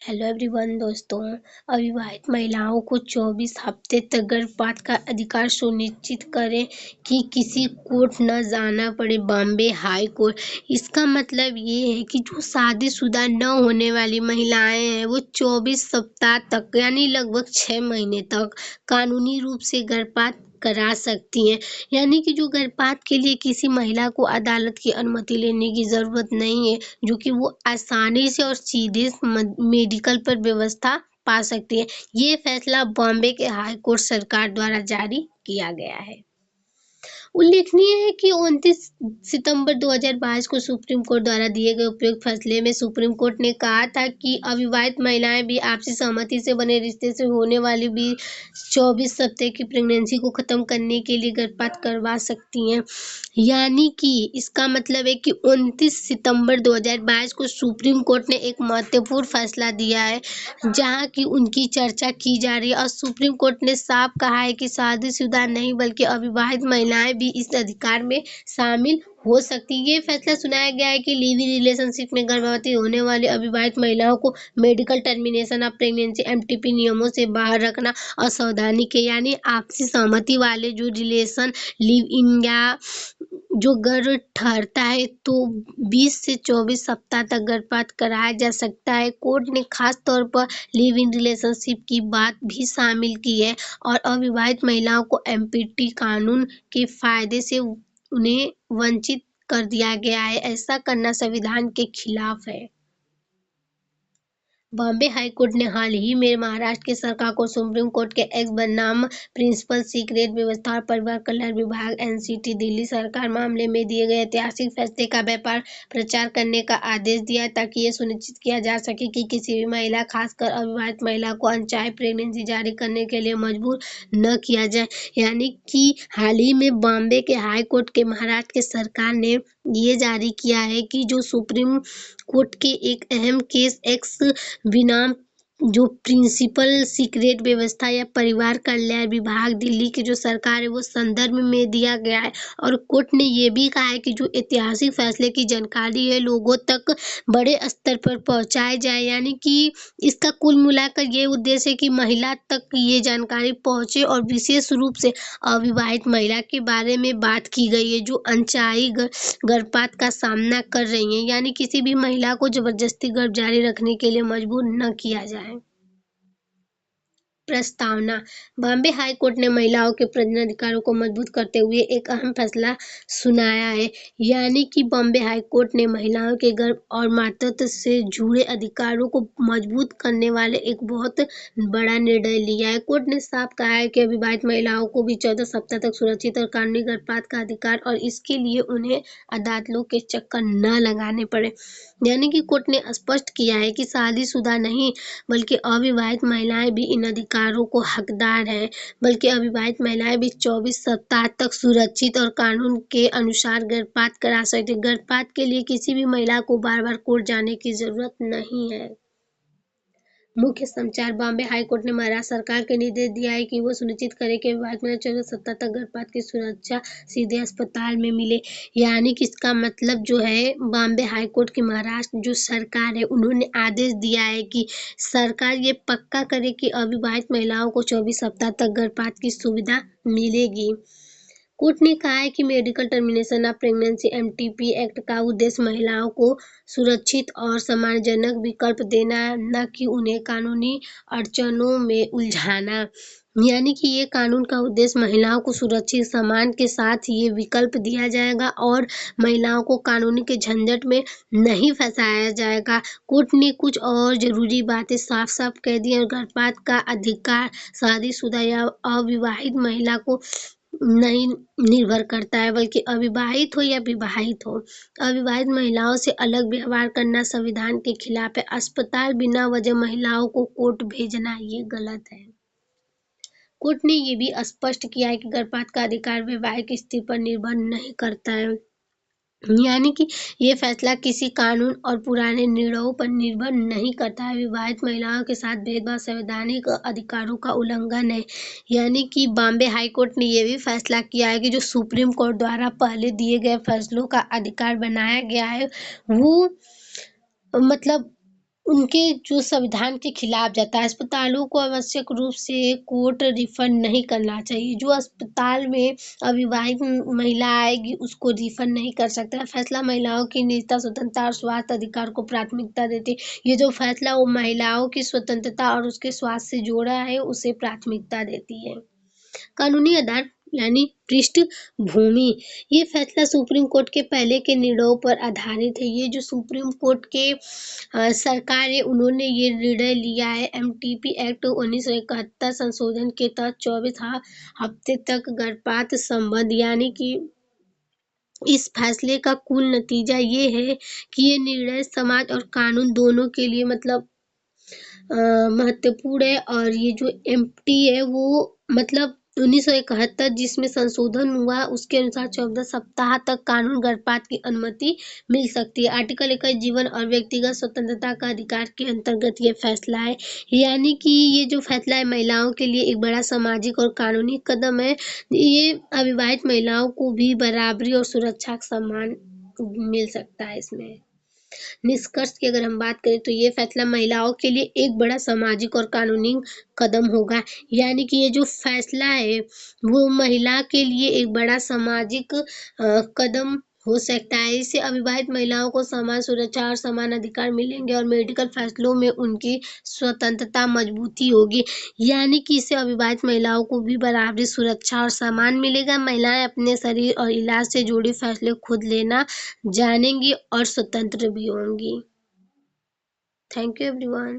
Hello everyone दोस्तों। अविवाहित महिलाओं को 24 हफ्ते तक गर्भपात का अधिकार सुनिश्चित करें कि किसी कोर्ट न जाना पड़े, बॉम्बे हाई कोर्ट। इसका मतलब ये है कि जो शादीशुदा न होने वाली महिलाएं हैं वो 24 सप्ताह तक यानी लगभग 6 महीने तक कानूनी रूप से गर्भपात करा सकती हैं। यानी कि जो गर्भपात के लिए किसी महिला को अदालत की अनुमति लेने की ज़रूरत नहीं है, जो कि वो आसानी से और सीधे मेडिकल पर व्यवस्था पा सकती है। ये फैसला बॉम्बे के हाई कोर्ट सरकार द्वारा जारी किया गया है। उल्लेखनीय है कि 29 सितंबर 2022 को सुप्रीम कोर्ट द्वारा दिए गए उपयुक्त फैसले में सुप्रीम कोर्ट ने कहा था कि अविवाहित महिलाएं भी आपसी सहमति से बने रिश्ते से होने वाली भी 24 सप्ताह की प्रेगनेंसी को खत्म करने के लिए गर्भपात करवा सकती हैं। यानी कि इसका मतलब है कि 29 सितंबर 2022 को सुप्रीम कोर्ट ने एक महत्वपूर्ण फैसला दिया है, जहां की उनकी चर्चा की जा रही है। और सुप्रीम कोर्ट ने साफ कहा है कि शादीशुदा नहीं बल्कि अविवाहित महिलाएं भी इस अधिकार में शामिल हो सकती है। ये फैसला सुनाया गया है कि लिव इन रिलेशनशिप में गर्भवती होने वाली अविवाहित महिलाओं को medical termination of pregnancy MTP नियमों से बाहर रखना असंवैधानिक है। यानी आपसी सहमति वाले जो रिलेशन लिव इन या जो गर्भ ठहरता है तो 20 से 24 सप्ताह तक गर्भपात कराया जा सकता है। कोर्ट ने खास तौर पर लिव इन रिलेशनशिप की बात भी शामिल की है और अविवाहित महिलाओं को एमपीटी कानून के फायदे से उन्हें वंचित कर दिया गया है। ऐसा करना संविधान के खिलाफ है। बॉम्बे हाई कोर्ट ने हाल ही में महाराष्ट्र की सरकार को सुप्रीम कोर्ट के एक्स बनाम प्रिंसिपल सीक्रेट व्यवस्था और परिवार कल्याण विभाग एनसीटी दिल्ली सरकार मामले में दिए गए ऐतिहासिक फैसले का व्यापार प्रचार करने का आदेश दिया, ताकि ये सुनिश्चित किया जा सके कि किसी भी महिला, खासकर अविवाहित महिला को अनचाहे प्रेगनेंसी जारी करने के लिए मजबूर न किया जाए। यानी कि हाल ही में बॉम्बे के हाई कोर्ट के महाराष्ट्र के सरकार ने ये जारी किया है कि जो सुप्रीम कोर्ट के एक अहम केस एक्स बिना जो प्रिंसिपल सीक्रेट व्यवस्था या परिवार कल्याण विभाग दिल्ली की जो सरकार है वो संदर्भ में दिया गया है। और कोर्ट ने ये भी कहा है कि जो ऐतिहासिक फैसले की जानकारी है लोगों तक बड़े स्तर पर पहुंचाई जाए। यानी कि इसका कुल मिलाकर ये उद्देश्य है कि महिला तक ये जानकारी पहुंचे और विशेष रूप से अविवाहित महिला के बारे में बात की गई है जो अनचाही गर्भपात का सामना कर रही हैं। यानी किसी भी महिला को जबरदस्ती गर्भ जारी रखने के लिए मजबूर न किया जाए। प्रस्तावना। बॉम्बे हाई कोर्ट ने महिलाओं के प्रजनन अधिकारों को मजबूत करते हुए एक अहम फैसला सुनाया है। यानी कि बॉम्बे हाई कोर्ट ने महिलाओं के गर्भ और मातृत्व से जुड़े अधिकारों को मजबूत करने वाले एक बहुत बड़ा निर्णय लिया है। कोर्ट ने साफ कहा है कि अविवाहित महिलाओं को भी 14 सप्ताह तक सुरक्षित और कानूनी गर्भपात का अधिकार, और इसके लिए उन्हें अदालतों के चक्कर न लगाने पड़े। यानी कि कोर्ट ने स्पष्ट किया है कि शादीशुदा नहीं बल्कि अविवाहित महिलाएं भी इन अधिकारों को हकदार हैं। बल्कि अविवाहित महिलाएं भी 24 सप्ताह तक सुरक्षित और कानून के अनुसार गर्भपात करा सकती। गर्भपात के लिए किसी भी महिला को बार बार कोर्ट जाने की जरूरत नहीं है। मुख्य समाचार। बॉम्बे हाई कोर्ट ने महाराष्ट्र सरकार को निर्देश दिया है कि वो सुनिश्चित करे कि विवाहित महिला 14 सप्ताह तक गर्भपात की सुरक्षा सीधे अस्पताल में मिले। यानी कि इसका मतलब जो है बॉम्बे हाई कोर्ट की महाराष्ट्र जो सरकार है उन्होंने आदेश दिया है कि सरकार ये पक्का करे कि अविवाहित महिलाओं को 24 सप्ताह तक गर्भपात की सुविधा मिलेगी। कोर्ट ने कहा है कि medical termination of pregnancy MTP act का उद्देश्य महिलाओं को सुरक्षित और सम्मानजनक विकल्प देना, न कि उन्हें कानूनी अड़चनों में उलझाना। यानी कि ये कानून का उद्देश्य महिलाओं को सुरक्षित सम्मान के साथ ये विकल्प दिया जाएगा और महिलाओं को कानूनी के झंझट में नहीं फंसाया जाएगा। कोर्ट ने कुछ और जरूरी बातें साफ साफ कह दी और गर्भपात का अधिकार शादीशुदा या अविवाहित महिला को नहीं निर्भर करता है, बल्कि अविवाहित हो या विवाहित हो। अविवाहित महिलाओं से अलग व्यवहार करना संविधान के खिलाफ है। अस्पताल बिना वजह महिलाओं को कोर्ट भेजना ये गलत है। कोर्ट ने ये भी स्पष्ट किया है कि गर्भपात का अधिकार वैवाहिक स्थिति पर निर्भर नहीं करता है। यानी कि ये फैसला किसी कानून और पुराने निर्णयों पर निर्भर नहीं करता है। विवाहित महिलाओं के साथ भेदभाव संवैधानिक अधिकारों का उल्लंघन है। यानी कि बॉम्बे हाई कोर्ट ने ये भी फैसला किया है कि जो सुप्रीम कोर्ट द्वारा पहले दिए गए फैसलों का अधिकार बनाया गया है वो मतलब उनके जो संविधान के खिलाफ जाता है। अस्पतालों को आवश्यक रूप से कोर्ट रिफंड नहीं करना चाहिए। जो अस्पताल में अविवाहित महिला आएगी उसको रिफंड नहीं कर सकता है। फैसला महिलाओं की निजता, स्वतंत्रता और स्वास्थ्य अधिकार को प्राथमिकता देती है। ये जो फैसला वो महिलाओं की स्वतंत्रता और उसके स्वास्थ्य से जोड़ा है उसे प्राथमिकता देती है। कानूनी आधार यानी पृष्ठभूमि, ये फैसला सुप्रीम कोर्ट के पहले के निर्णयों पर आधारित है। ये जो सुप्रीम कोर्ट के सरकार है उन्होंने ये निर्णय लिया है। एमटीपी एक्ट 1971 संशोधन के तहत 24 हफ्ते तक गर्भपात संबंध, यानी कि इस फैसले का कुल नतीजा ये है कि ये निर्णय समाज और कानून दोनों के लिए मतलब महत्वपूर्ण है। और ये जो एमटी है वो मतलब 1971 जिसमें संशोधन हुआ उसके अनुसार 14 सप्ताह तक कानून गर्भपात की अनुमति मिल सकती है। आर्टिकल 21 जीवन और व्यक्तिगत स्वतंत्रता का अधिकार के अंतर्गत ये फैसला है। यानी कि ये जो फैसला है महिलाओं के लिए एक बड़ा सामाजिक और कानूनी कदम है। ये अविवाहित महिलाओं को भी बराबरी और सुरक्षा का सम्मान मिल सकता है इसमें। निष्कर्ष की अगर हम बात करें तो ये फैसला महिलाओं के लिए एक बड़ा सामाजिक और कानूनी कदम होगा। यानी कि ये जो फैसला है वो महिला के लिए एक बड़ा सामाजिक कदम हो सकता है। इससे अविवाहित महिलाओं को समान सुरक्षा और समान अधिकार मिलेंगे और मेडिकल फैसलों में उनकी स्वतंत्रता मजबूती होगी। यानी कि इससे अविवाहित महिलाओं को भी बराबरी, सुरक्षा और सम्मान मिलेगा। महिलाएं अपने शरीर और इलाज से जुड़े फैसले खुद लेना जानेंगी और स्वतंत्र भी होंगी। Thank you everyone.